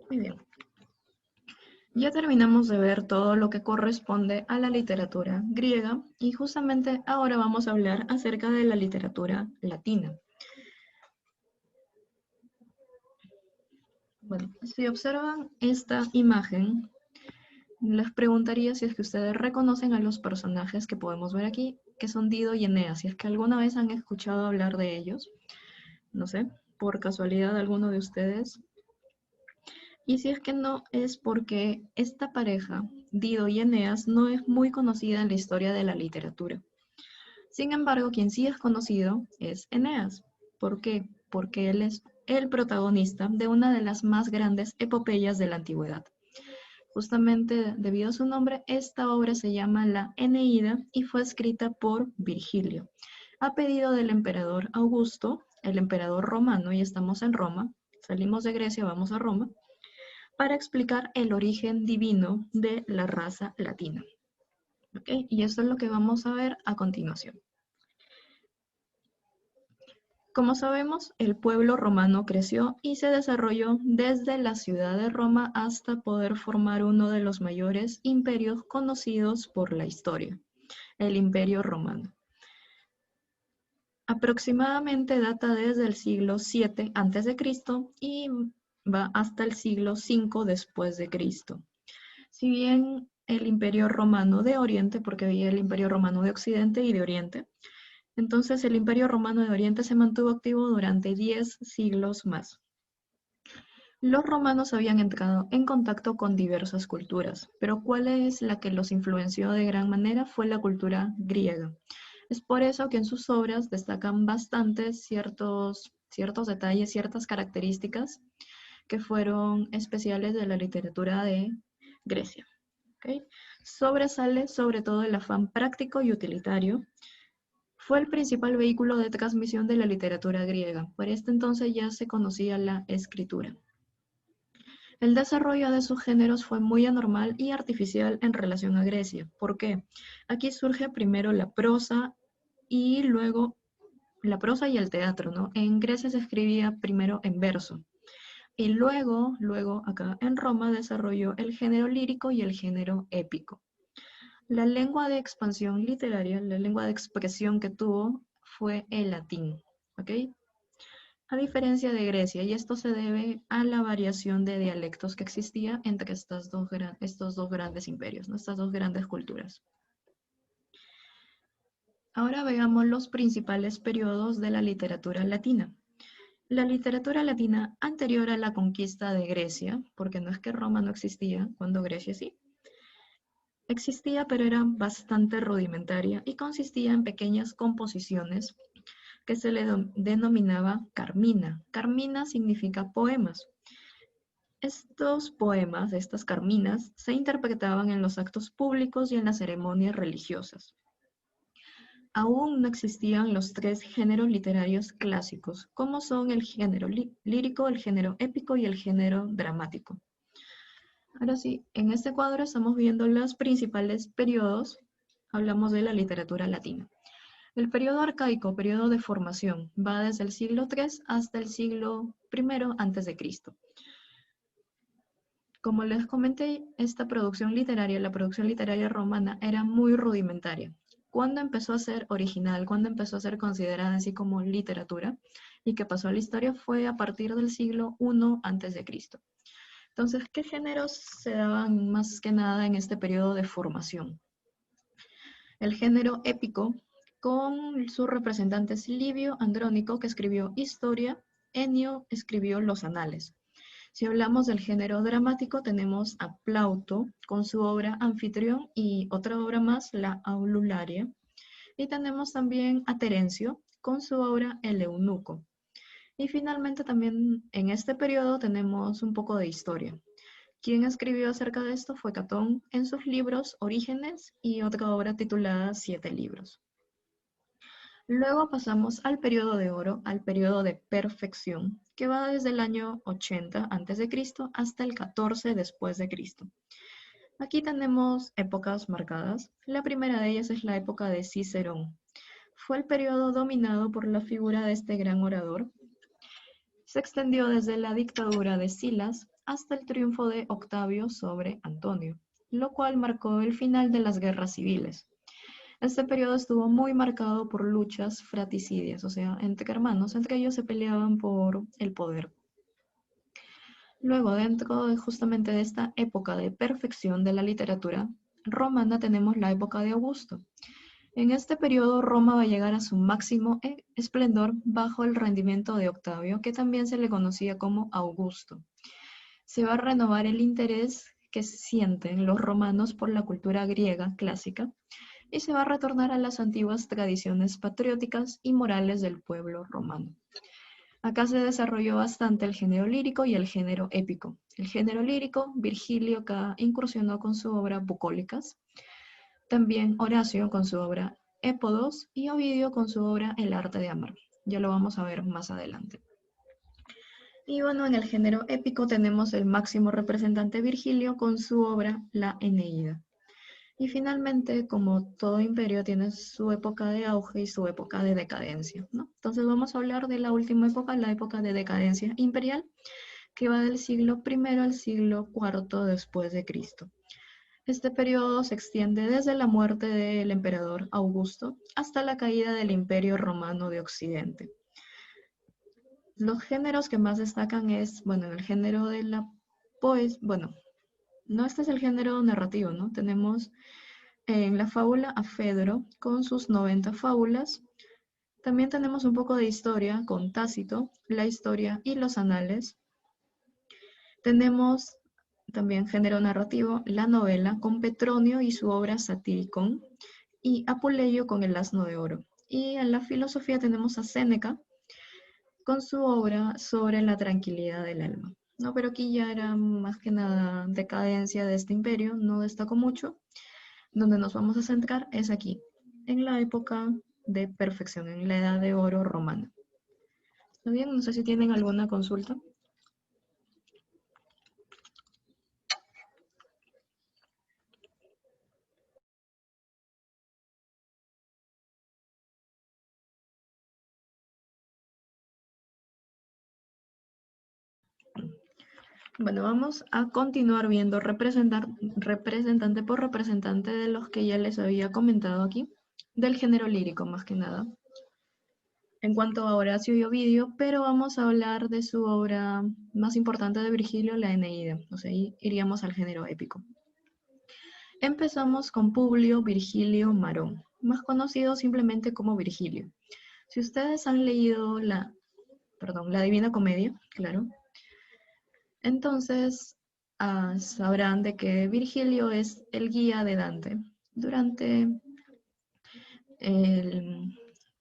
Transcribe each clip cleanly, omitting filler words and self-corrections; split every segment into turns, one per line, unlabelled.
Muy bien. Ya terminamos de ver todo lo que corresponde a la literatura griega y justamente ahora vamos a hablar acerca de la literatura latina. Bueno, si observan esta imagen, les preguntaría si es que ustedes reconocen a los personajes que podemos ver aquí, que son Dido y Eneas, si es que alguna vez han escuchado hablar de ellos, no sé, por casualidad alguno de ustedes. Y si es que no, es porque esta pareja, Dido y Eneas, no es muy conocida en la historia de la literatura. Sin embargo, quien sí es conocido es Eneas. ¿Por qué? Porque él es el protagonista de una de las más grandes epopeyas de la antigüedad. Justamente debido a su nombre, esta obra se llama la Eneida y fue escrita por Virgilio, a pedido del emperador Augusto, el emperador romano, y estamos en Roma, salimos de Grecia, vamos a Roma, para explicar el origen divino de la raza latina. ¿Okay? Y eso es lo que vamos a ver a continuación. Como sabemos, el pueblo romano creció y se desarrolló desde la ciudad de Roma hasta poder formar uno de los mayores imperios conocidos por la historia, el Imperio Romano. Aproximadamente data desde el siglo VII a.C. y va hasta el siglo V después de Cristo. Si bien el Imperio Romano de Oriente, porque había el Imperio Romano de Occidente y de Oriente, entonces el Imperio Romano de Oriente se mantuvo activo durante 10 siglos más. Los romanos habían entrado en contacto con diversas culturas, pero ¿cuál es la que los influenció de gran manera? Fue la cultura griega. Es por eso que en sus obras destacan bastante ciertos detalles, ciertas características que fueron especiales de la literatura de Grecia. ¿Okay? Sobresale sobre todo el afán práctico y utilitario. Fue el principal vehículo de transmisión de la literatura griega. Por este entonces ya se conocía la escritura. El desarrollo de sus géneros fue muy anormal y artificial en relación a Grecia. ¿Por qué? Aquí surge primero la prosa y luego la prosa y el teatro, ¿no? En Grecia se escribía primero en verso y luego acá en Roma desarrolló el género lírico y el género épico. La lengua de expansión literaria, la lengua de expresión que tuvo fue el latín, ¿ok? A diferencia de Grecia, y esto se debe a la variación de dialectos que existía entre estos dos grandes imperios, ¿no? Estas dos grandes culturas. Ahora veamos los principales periodos de la literatura latina. La literatura latina anterior a la conquista de Grecia, porque no es que Roma no existía, cuando Grecia sí, existía pero era bastante rudimentaria y consistía en pequeñas composiciones que se le denominaba carmina. Carmina significa poemas. Estos poemas, estas carminas, se interpretaban en los actos públicos y en las ceremonias religiosas. Aún no existían los tres géneros literarios clásicos, como son el género lírico, el género épico y el género dramático. Ahora sí, en este cuadro estamos viendo los principales periodos, hablamos de la literatura latina. El periodo arcaico, periodo de formación, va desde el siglo III hasta el siglo I a.C. Como les comenté, esta producción literaria, la producción literaria romana, era muy rudimentaria. ¿Cuándo empezó a ser original? ¿Cuándo empezó a ser considerada así como literatura? Y que pasó a la historia fue a partir del siglo I a.C. Entonces, ¿qué géneros se daban más que nada en este periodo de formación? El género épico, con sus representantes Livio Andrónico, que escribió Historia, Enio escribió los Anales. Si hablamos del género dramático, tenemos a Plauto con su obra Anfitrión y otra obra más, la Aulularia. Y tenemos también a Terencio con su obra El Eunuco. Y finalmente también en este periodo tenemos un poco de historia. Quien escribió acerca de esto fue Catón en sus libros Orígenes y otra obra titulada Siete libros. Luego pasamos al periodo de oro, al periodo de perfección, que va desde el año 80 a.C. hasta el 14 después de Cristo. Aquí tenemos épocas marcadas. La primera de ellas es la época de Cicerón. Fue el periodo dominado por la figura de este gran orador. Se extendió desde la dictadura de Silas hasta el triunfo de Octavio sobre Antonio, lo cual marcó el final de las guerras civiles. Este periodo estuvo muy marcado por luchas fratricidias, o sea, entre hermanos, entre ellos se peleaban por el poder. Luego, dentro justamente de esta época de perfección de la literatura romana, tenemos la época de Augusto. En este periodo, Roma va a llegar a su máximo esplendor bajo el rendimiento de Octavio, que también se le conocía como Augusto. Se va a renovar el interés que sienten los romanos por la cultura griega clásica y se va a retornar a las antiguas tradiciones patrióticas y morales del pueblo romano. Acá se desarrolló bastante el género lírico y el género épico. El género lírico, Virgilio acá incursionó con su obra Bucólicas, también Horacio con su obra Épodos y Ovidio con su obra El arte de amar. Ya lo vamos a ver más adelante. Y bueno, en el género épico tenemos el máximo representante Virgilio con su obra La Eneida. Y finalmente, como todo imperio tiene su época de auge y su época de decadencia, ¿no? Entonces vamos a hablar de la última época, la época de decadencia imperial, que va del siglo I al siglo IV después de Cristo. Este periodo se extiende desde la muerte del emperador Augusto hasta la caída del Imperio Romano de Occidente. Los géneros que más destacan es, bueno, el género de la poesía, bueno, no este es el género narrativo, ¿no? Tenemos en la fábula a Fedro con sus 90 fábulas. También tenemos un poco de historia con Tácito, la historia y los anales. Tenemos también género narrativo, la novela con Petronio y su obra Satyricon y Apuleyo con el asno de oro. Y en la filosofía tenemos a Séneca con su obra sobre la tranquilidad del alma. No, pero aquí ya era más que nada decadencia de este imperio, no destacó mucho. Donde nos vamos a centrar es aquí, en la época de perfección, en la edad de oro romana. ¿Está bien? No sé si tienen alguna consulta. Bueno, vamos a continuar viendo representante por representante de los que ya les había comentado aquí, del género lírico más que nada. En cuanto a Horacio y Ovidio, pero vamos a hablar de su obra más importante de Virgilio, la Eneida. O sea, ahí iríamos al género épico. Empezamos con Publio Virgilio Marón, más conocido simplemente como Virgilio. Si ustedes han leído la Divina Comedia, claro, entonces sabrán de que Virgilio es el guía de Dante durante el-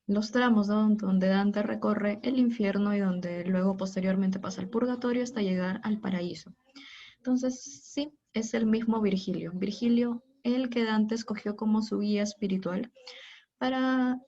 los tramos, ¿no?, donde Dante recorre el infierno y donde luego posteriormente pasa al purgatorio hasta llegar al paraíso. Entonces, sí, es el mismo Virgilio. Virgilio, el que Dante escogió como su guía espiritual para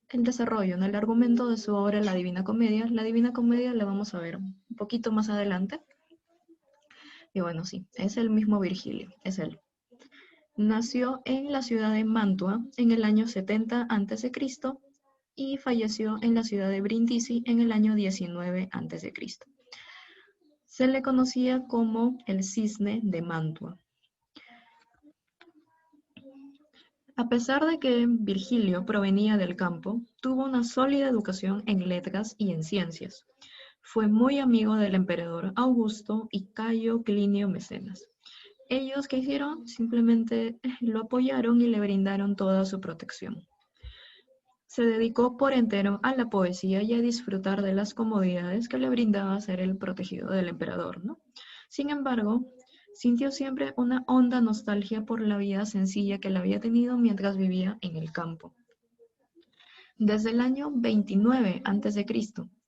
el desarrollo, ¿no?, el argumento de su obra La Divina Comedia. La Divina Comedia la vamos a ver un poquito más adelante. Y bueno, sí, es el mismo Virgilio, es él. Nació en la ciudad de Mantua en el año 70 a.C. y falleció en la ciudad de Brindisi en el año 19 a.C. Se le conocía como el Cisne de Mantua. A pesar de que Virgilio provenía del campo, tuvo una sólida educación en letras y en ciencias. Fue muy amigo del emperador Augusto y Cayo Clinio Mecenas. Ellos, ¿qué hicieron? Simplemente lo apoyaron y le brindaron toda su protección. Se dedicó por entero a la poesía y a disfrutar de las comodidades que le brindaba ser el protegido del emperador, ¿no? Sin embargo, sintió siempre una honda nostalgia por la vida sencilla que él había tenido mientras vivía en el campo. Desde el año 29 a.C.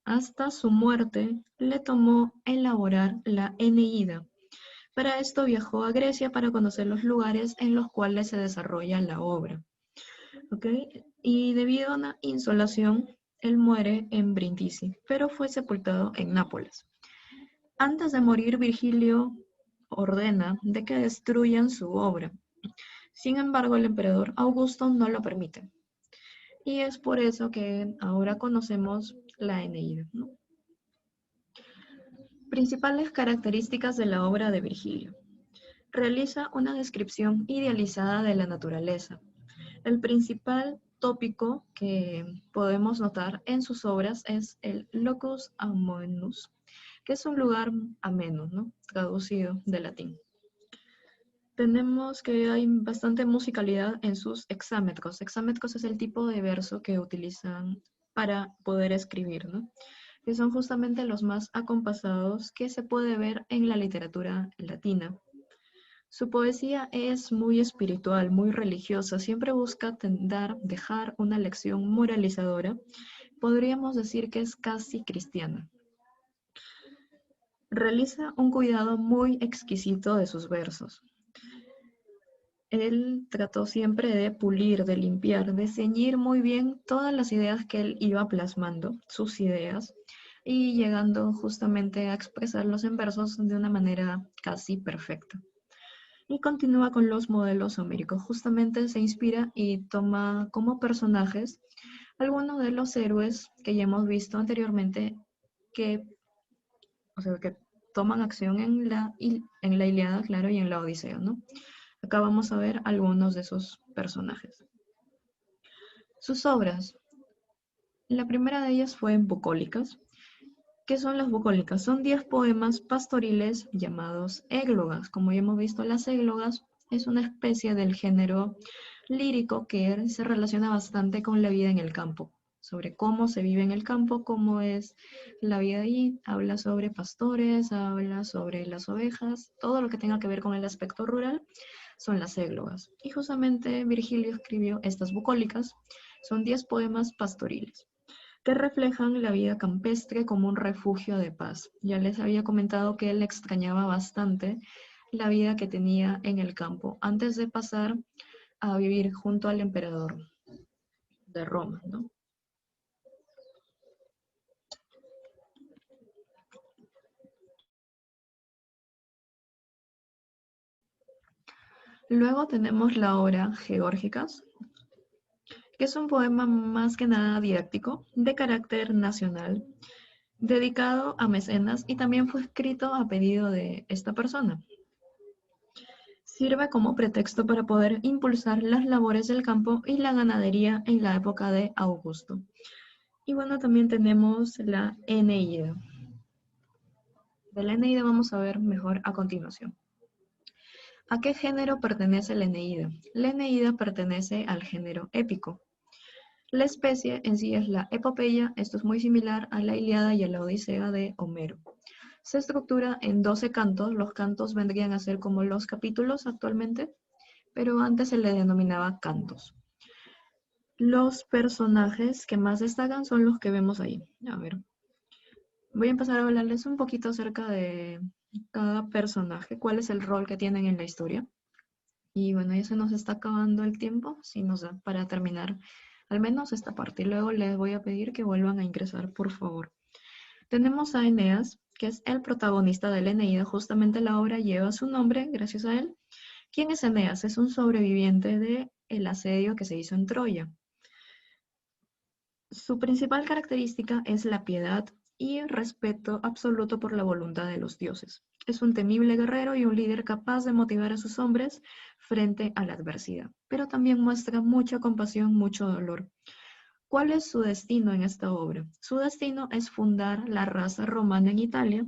hasta su muerte, le tomó elaborar la Eneida. Para esto viajó a Grecia para conocer los lugares en los cuales se desarrolla la obra. ¿Okay? Y debido a una insolación, él muere en Brindisi, pero fue sepultado en Nápoles. Antes de morir, Virgilio ordena de que destruyan su obra. Sin embargo, el emperador Augusto no lo permite. Y es por eso que ahora conocemos la Eneida, ¿no? Principales características de la obra de Virgilio. Realiza una descripción idealizada de la naturaleza. El principal tópico que podemos notar en sus obras es el locus amoenus, que es un lugar ameno, ¿no? Traducido del latín. Tenemos que hay bastante musicalidad en sus hexámetros. Hexámetros es el tipo de verso que utilizan para poder escribir, ¿no? Que son justamente los más acompasados que se puede ver en la literatura latina. Su poesía es muy espiritual, muy religiosa, siempre busca dejar una lección moralizadora. Podríamos decir que es casi cristiana. Realiza un cuidado muy exquisito de sus versos. Él trató siempre de pulir, de limpiar, de ceñir muy bien todas las ideas que él iba plasmando, sus ideas, y llegando justamente a expresarlos en versos de una manera casi perfecta. Y continúa con los modelos homéricos. Justamente se inspira y toma como personajes algunos de los héroes que ya hemos visto anteriormente que, o sea, que toman acción en la Ilíada, claro, y en la Odisea, ¿no? Acá vamos a ver algunos de esos personajes. Sus obras. La primera de ellas fue Bucólicas. ¿Qué son las bucólicas? Son 10 poemas pastoriles llamados églogas. Como ya hemos visto, las églogas es una especie del género lírico que se relaciona bastante con la vida en el campo, sobre cómo se vive en el campo, cómo es la vida allí. Habla sobre pastores, habla sobre las ovejas, todo lo que tenga que ver con el aspecto rural son las églogas. Y justamente Virgilio escribió estas bucólicas, son 10 poemas pastoriles que reflejan la vida campestre como un refugio de paz. Ya les había comentado que él extrañaba bastante la vida que tenía en el campo antes de pasar a vivir junto al emperador de Roma, ¿no? Luego tenemos la obra Geórgicas, que es un poema más que nada didáctico de carácter nacional, dedicado a mecenas y también fue escrito a pedido de esta persona. Sirve como pretexto para poder impulsar las labores del campo y la ganadería en la época de Augusto. Y bueno, también tenemos la Eneida. De la Eneida vamos a ver mejor a continuación. ¿A qué género pertenece la Eneida? La Eneida pertenece al género épico. La especie en sí es la epopeya, esto es muy similar a la Ilíada y a la Odisea de Homero. Se estructura en 12 cantos, los cantos vendrían a ser como los capítulos actualmente, pero antes se le denominaba cantos. Los personajes que más destacan son los que vemos ahí. A ver, voy a empezar a hablarles un poquito acerca de cada personaje, cuál es el rol que tienen en la historia. Y bueno, ya se nos está acabando el tiempo, si nos da para terminar al menos esta parte. Y luego les voy a pedir que vuelvan a ingresar, por favor. Tenemos a Eneas, que es el protagonista de la Eneida. Justamente la obra lleva su nombre gracias a él. ¿Quién es Eneas? Es un sobreviviente del asedio que se hizo en Troya. Su principal característica es la piedad y el respeto absoluto por la voluntad de los dioses. Es un temible guerrero y un líder capaz de motivar a sus hombres frente a la adversidad, pero también muestra mucha compasión, mucho dolor. ¿Cuál es su destino en esta obra? Su destino es fundar la raza romana en Italia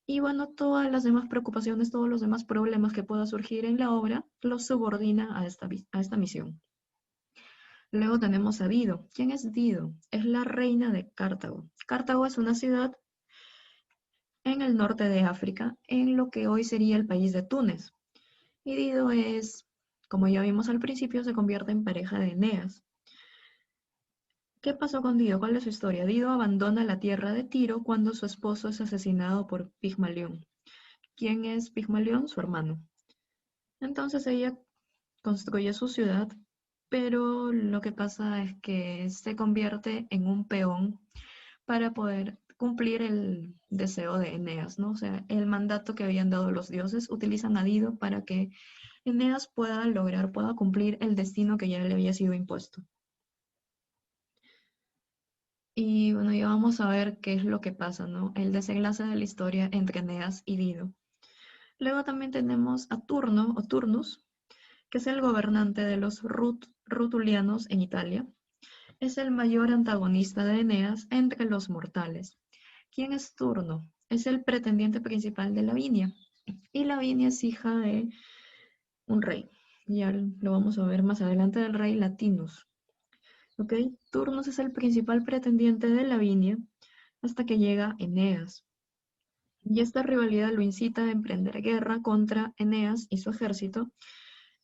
y bueno, todas las demás preocupaciones, todos los demás problemas que pueda surgir en la obra los subordina a esta misión. Luego tenemos a Dido. ¿Quién es Dido? Es la reina de Cartago. Cartago es una ciudad en el norte de África, en lo que hoy sería el país de Túnez. Y Dido es, como ya vimos al principio, se convierte en pareja de Eneas. ¿Qué pasó con Dido? ¿Cuál es su historia? Dido abandona la tierra de Tiro cuando su esposo es asesinado por Pigmalión. ¿Quién es Pigmalión? Su hermano. Entonces ella construye su ciudad, pero lo que pasa es que se convierte en un peón para poder cumplir el deseo de Eneas, ¿no? O sea, el mandato que habían dado los dioses, utilizan a Dido para que Eneas pueda cumplir el destino que ya le había sido impuesto. Y bueno, ya vamos a ver qué es lo que pasa, ¿no? El desenlace de la historia entre Eneas y Dido. Luego también tenemos a Turno o Turnus, que es el gobernante de los rutulianos en Italia. Es el mayor antagonista de Eneas entre los mortales. ¿Quién es Turno? Es el pretendiente principal de Lavinia. Y Lavinia es hija de un rey. Ya lo vamos a ver más adelante, del rey Latinus. ¿Ok? Turnus es el principal pretendiente de Lavinia hasta que llega Eneas. Y esta rivalidad lo incita a emprender guerra contra Eneas y su ejército,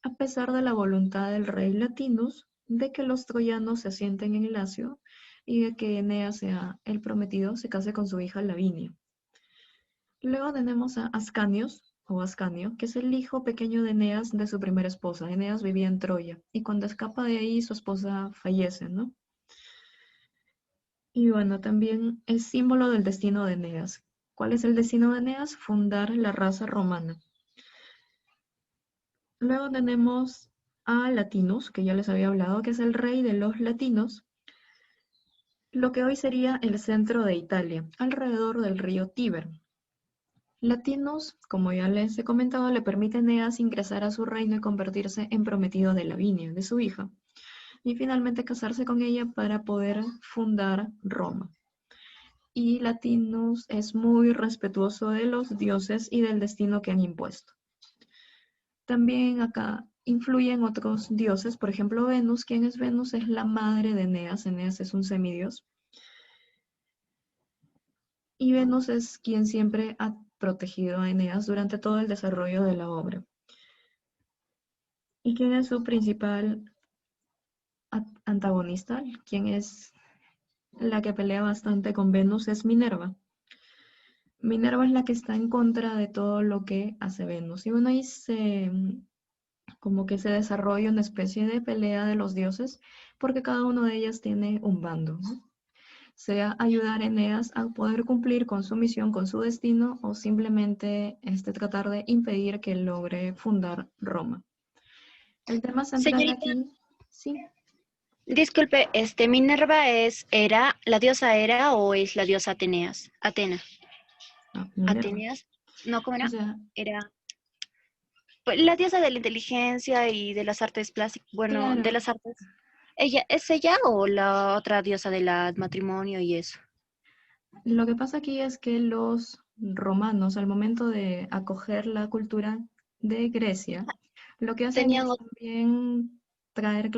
a pesar de la voluntad del rey Latinus de que los troyanos se asienten en Lacio y de que Eneas sea el prometido, se case con su hija Lavinia. Luego tenemos a Ascanios, o Ascanio, que es el hijo pequeño de Eneas de su primera esposa. Eneas vivía en Troya y cuando escapa de ahí su esposa fallece, ¿no? Y bueno, también es símbolo del destino de Eneas. ¿Cuál es el destino de Eneas? Fundar la raza romana. Luego tenemos a Latinus, que ya les había hablado, que es el rey de los latinos, lo que hoy sería el centro de Italia, alrededor del río Tíber. Latinus, como ya les he comentado, le permite a Eneas ingresar a su reino y convertirse en prometido de Lavinia, de su hija, y finalmente casarse con ella para poder fundar Roma. Y Latinus es muy respetuoso de los dioses y del destino que han impuesto. También acá influyen otros dioses, por ejemplo Venus. ¿Quién es Venus? Es la madre de Eneas. Eneas es un semidios. Y Venus es quien siempre ha protegido a Eneas durante todo el desarrollo de la obra. ¿Y quién es su principal antagonista? ¿Quién es la que pelea bastante con Venus? Es Minerva. Minerva es la que está en contra de todo lo que hace Venus. Y bueno, ahí como que se desarrolla una especie de pelea de los dioses, porque cada uno de ellas tiene un bando, ¿no? Sea ayudar a Eneas a poder cumplir con su misión, con su destino, o simplemente tratar de impedir que logre fundar Roma. El tema central
Señorita,
aquí, sí.
disculpe, Minerva la diosa Hera o es la diosa Ateneas?
Minerva.
Ateneas, no, ¿cómo
O
era?
sea,
Era pues, la diosa de la inteligencia y de las artes plásticas, bueno, de
claro,
las artes. ¿Es ella o la otra diosa del matrimonio y eso?
lo que pasa aquí es que los romanos, al momento de acoger la cultura de Grecia, lo que hacen
Tenían
es también traer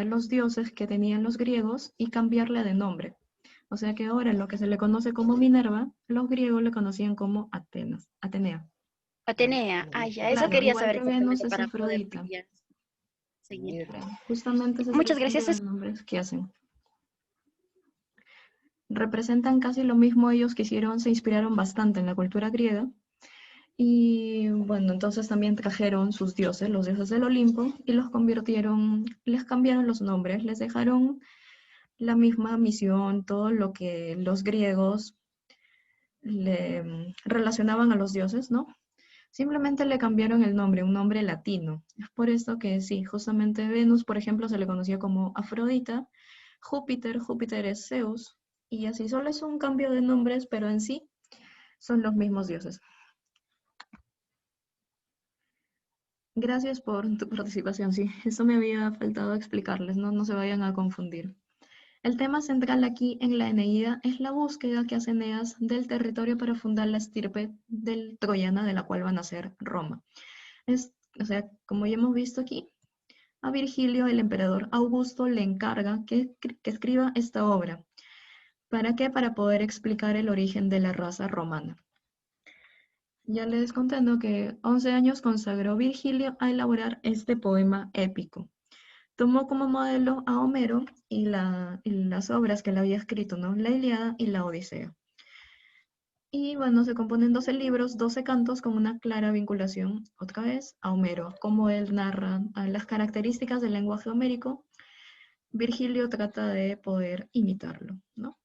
los dioses que tenían los griegos y cambiarle de nombre. O sea que ahora lo que se le conoce como Minerva, los griegos le conocían como Atenea.
Atenea. Ah, ya, eso
Claro,
quería
igual
saber
que Venus
exactamente
es
para poder
Afrodita.
ya seguir.
Claro, justamente ese es el
Muchas
cambio
gracias.
de nombres que hacen. Representan casi lo mismo ellos que hicieron, se inspiraron bastante en la cultura griega. Y bueno, entonces también trajeron sus dioses, los dioses del Olimpo, y los convirtieron, les cambiaron los nombres, les dejaron la misma misión, todo lo que los griegos le relacionaban a los dioses, ¿no? Simplemente le cambiaron el nombre, un nombre latino. Es por esto que sí, justamente Venus, por ejemplo, se le conocía como Afrodita, Júpiter es Zeus, y así solo es un cambio de nombres, pero en sí son los mismos dioses. Gracias por tu participación, sí, eso me había faltado explicarles, no se vayan a confundir. El tema central aquí en la Eneida es la búsqueda que hace Eneas del territorio para fundar la estirpe del troyana de la cual va a nacer Roma. O sea, como ya hemos visto aquí, a Virgilio el emperador Augusto le encarga que escriba esta obra. ¿Para qué? Para poder explicar el origen de la raza romana. Ya les contando que 11 años consagró Virgilio a elaborar este poema épico. Tomó como modelo a Homero y las obras que él había escrito, ¿no? La Ilíada y la Odisea. Y bueno, se componen 12 libros, 12 cantos con una clara vinculación, otra vez, a Homero, como él narra las características del lenguaje homérico. Virgilio trata de poder imitarlo, ¿no?